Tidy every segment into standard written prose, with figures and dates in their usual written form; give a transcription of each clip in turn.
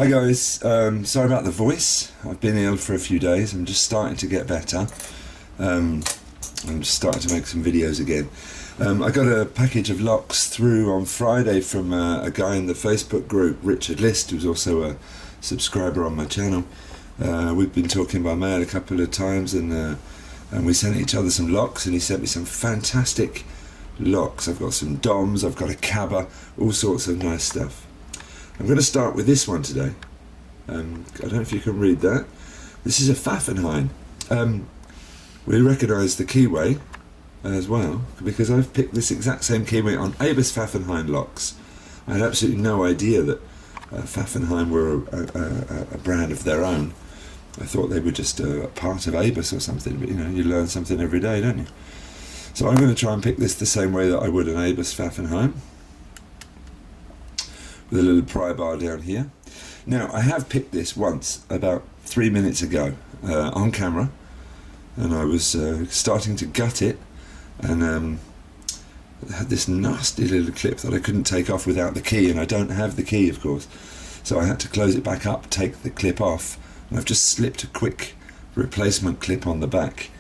Hi guys, sorry about the voice. I've been ill for a few days. I'm just starting to get better. I'm just starting to make some videos again. I got a package of locks through on Friday from a guy in the Facebook group, Richard List, who's also a subscriber on my channel. We've been talking by mail a couple of times, and we sent each other some locks, and he sent me some fantastic locks. I've got some DOMs, I've got a cabba, all sorts of nice stuff. I'm going to start with this one today. I don't know if you can read that. This is a Pfaffenhain. We recognise the keyway as well, because I've picked this exact same keyway on Abus Pfaffenhain locks. I had absolutely no idea that Pfaffenhain were a brand of their own. I thought they were just a part of Abus or something, but you know, you learn something every day, don't you? So I'm going to try and pick this the same way that I would an Abus Pfaffenhain, with a little pry bar down here. Now, I have picked this once, about 3 minutes ago, on camera, and I was starting to gut it, and it had this nasty little clip that I couldn't take off without the key, and I don't have the key, of course, so I had to close it back up, take the clip off, and I've just slipped a quick replacement clip on the back,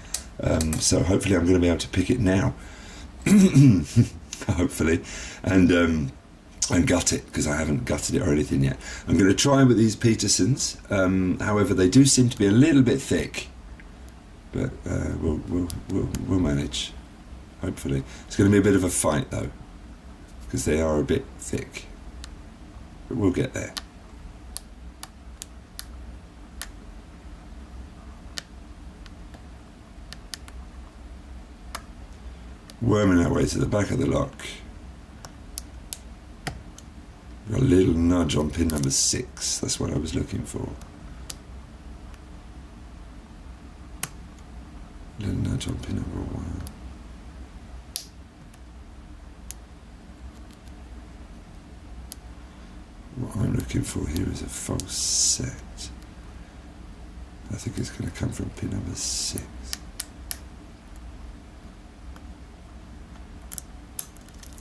so hopefully I'm going to be able to pick it now, hopefully, and gut it, because I haven't gutted it or anything yet. I'm going to try with these Petersons. However, they do seem to be a little bit thick, but we'll manage. Hopefully, it's going to be a bit of a fight though, because they are a bit thick. But we'll get there. Worming our way to the back of the lock. Got a little nudge on pin number 6, that's what I was looking for. A little nudge on pin number 1. What I'm looking for here is a false set. I think it's going to come from pin number 6.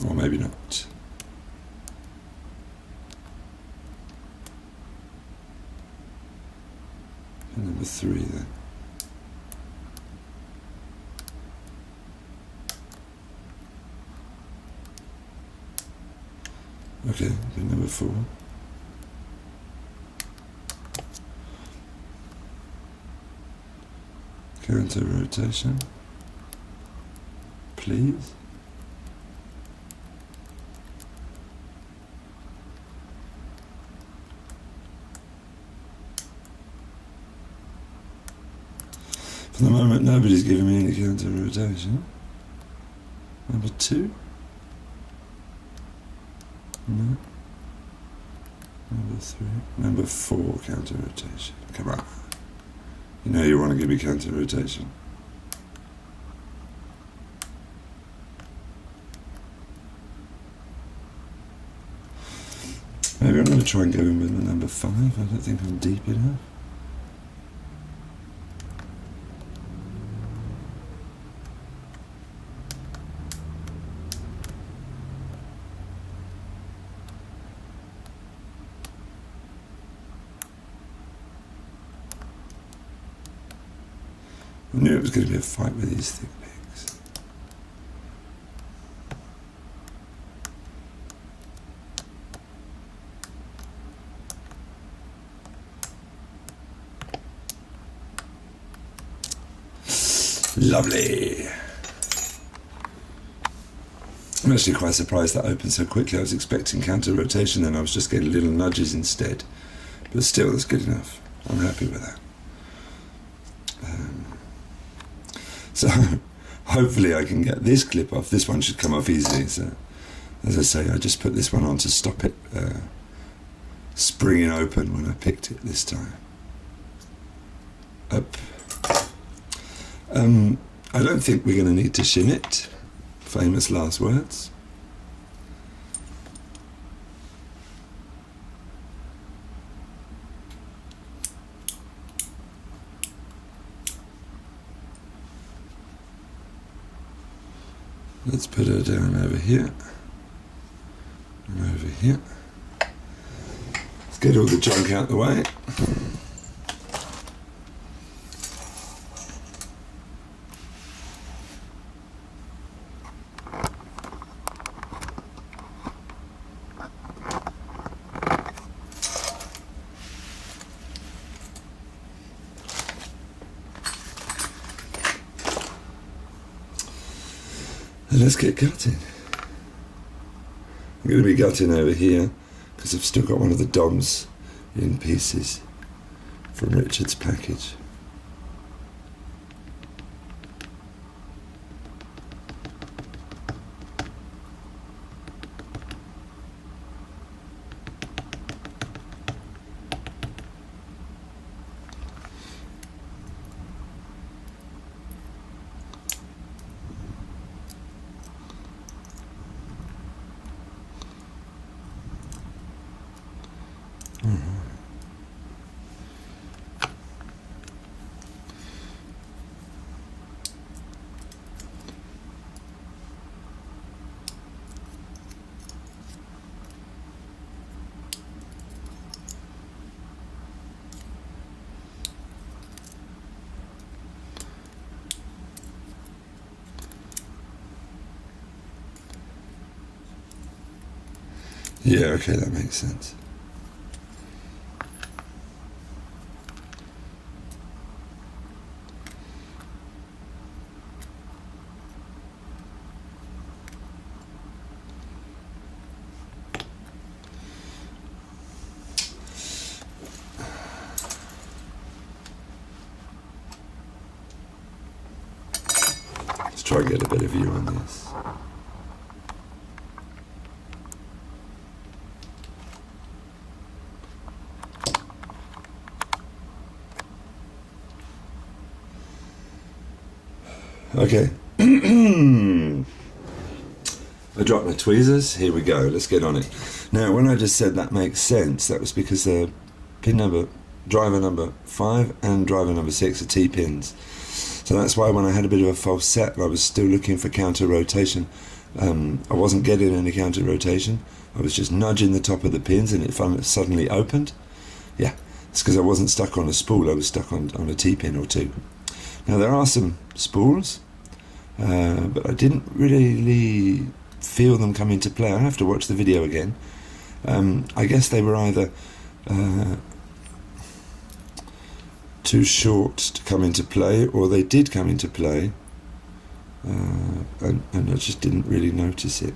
Or maybe not. Number 3 then. Okay, number 4. Counter rotation, please. For the moment, nobody's giving me any counter rotation. Number 2? No. Number 3. Number 4, counter rotation. Come on. You know you want to give me counter rotation. Maybe I'm going to try and go in with number 5. I don't think I'm deep enough. I knew it was going to be a fight with these thick pegs. Lovely. I'm actually quite surprised that opened so quickly. I was expecting counter rotation and I was just getting little nudges instead. But still, that's good enough. I'm happy with that. So hopefully I can get this clip off. This one should come off easily. So as I say, I just put this one on to stop it springing open when I picked it this time. Up. I don't think we're going to need to shim it. Famous last words. Let's put her down over here and over here. Get all the junk out the way. And let's get gutting. I'm going to be gutting over here because I've still got one of the DOMs in pieces from Richard's package. Yeah, okay, that makes sense. Let's try and get a better view on this. Okay, I dropped my tweezers, here we go, let's get on it. Now when I just said that makes sense, that was because the driver number 5 and driver number 6 are T-pins. So that's why when I had a bit of a false set and I was still looking for counter rotation, I wasn't getting any counter rotation, I was just nudging the top of the pins and it suddenly opened. Yeah, it's because I wasn't stuck on a spool, I was stuck on a T-pin or two. Now there are some spools, but I didn't really feel them come into play. I have to watch the video again. I guess they were either too short to come into play, or they did come into play, and I just didn't really notice it.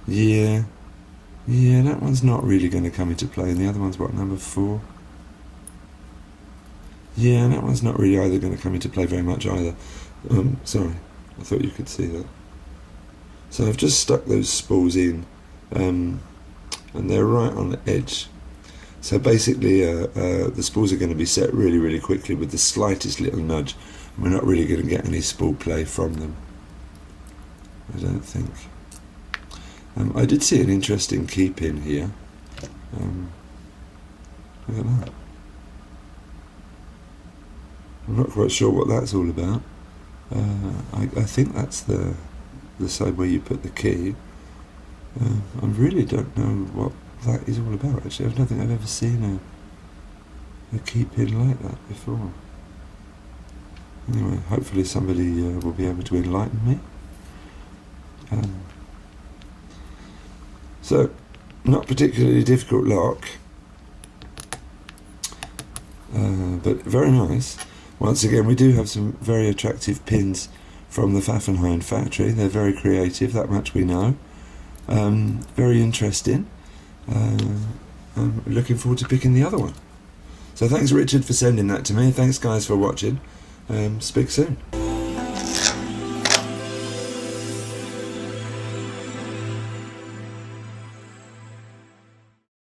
Yeah, that one's not really going to come into play, and the other one's what, number 4? Yeah, that one's not really either going to come into play very much either. Sorry, I thought you could see that. So I've just stuck those spools in, and they're right on the edge. So basically the spools are going to be set really, really quickly with the slightest little nudge. We're not really going to get any spool play from them, I don't think. I did see an interesting key pin here. Look at that. I'm not quite sure what that's all about. I think that's the side where you put the key. I really don't know what that is all about, actually. I don't think I've ever seen a key pin like that before. Anyway, hopefully somebody will be able to enlighten me. So, not particularly difficult lock, but very nice. Once again, we do have some very attractive pins from the Pfaffenhain factory. They're very creative, that much we know. Very interesting. I'm looking forward to picking the other one. So thanks Richard for sending that to me. Thanks guys for watching. Speak soon.